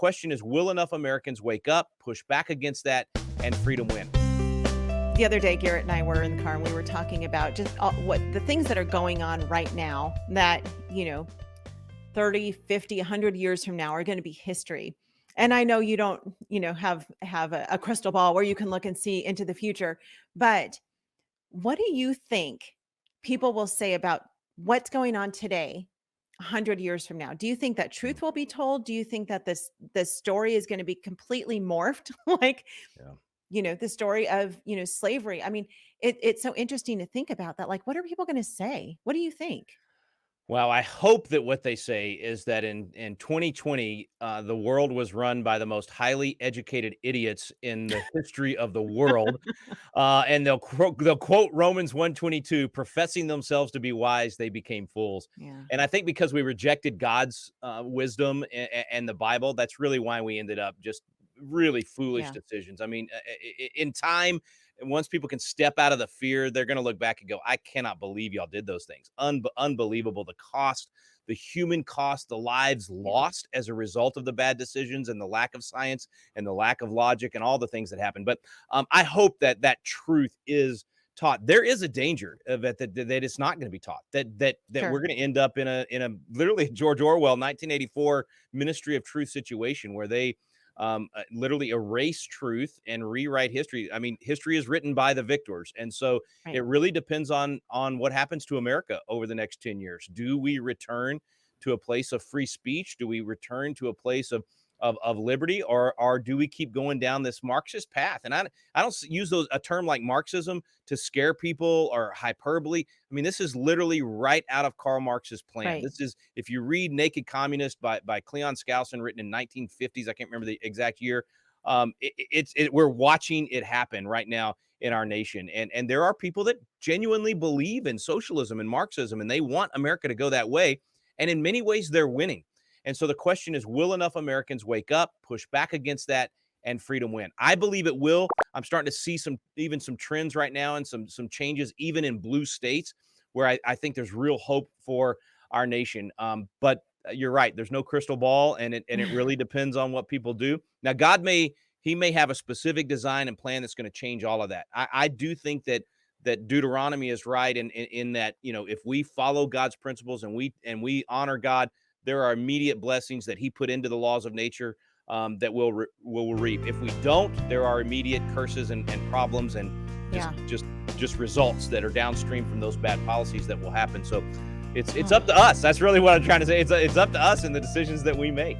question is, will enough Americans wake up, push back against that, and freedom win? The other day, Garrett and I were in the car and we were talking about just what the things that are going on right now that, 30, 50, 100 years from now are going to be history. And I know you don't, have a crystal ball where you can look and see into the future, but what do you think people will say about what's going on today 100 years from now? Do you think that truth will be told? Do you think that this story is going to be completely morphed like Yeah. the story of, slavery? I mean, it's so interesting to think about that. Like, what are people going to say? What do you think? Well, I hope that what they say is that in 2020, the world was run by the most highly educated idiots in the history of the world, and they'll quote Romans 1:22, professing themselves to be wise, they became fools. Yeah. And I think because we rejected God's wisdom and the Bible, that's really why we ended up just really foolish Yeah. decisions. I mean, in time, and once people can step out of the fear, they're going to look back and go, I cannot believe y'all did those things. Unbelievable. The cost, the human cost, the lives Yeah. lost as a result of the bad decisions and the lack of science and the lack of logic and all the things that happened. But I hope that that truth is taught. There is a danger of it that it's not going to be taught, that we're Sure. going to end up in a literally George Orwell 1984 Ministry of Truth situation where they literally erase truth and rewrite history. I mean, history is written by the victors. And so Right. it really depends on what happens to America over the next 10 years. Do we return to a place of free speech? Do we return to a place of liberty, or do we keep going down this Marxist path? And I don't use a term like Marxism to scare people or hyperbole. I mean, this is literally right out of Karl Marx's plan. Right. This is, if you read Naked Communist by Cleon Skousen, written in 1950s, I can't remember the exact year. We're watching it happen right now in our nation. And there are people that genuinely believe in socialism and Marxism, and they want America to go that way. And in many ways, they're winning. And so the question is, will enough Americans wake up, push back against that, and freedom win? I believe it will. I'm starting to see some trends right now and some changes even in blue states where I think there's real hope for our nation. But you're right. There's no crystal ball, and it really depends on what people do. Now, He may have a specific design and plan that's going to change all of that. I do think that Deuteronomy is right in that, if we follow God's principles and we honor God, there are immediate blessings that he put into the laws of nature that we'll reap. If we don't, there are immediate curses and problems and Yeah. just results that are downstream from those bad policies that will happen. So it's up to us. That's really what I'm trying to say. It's up to us and the decisions that we make.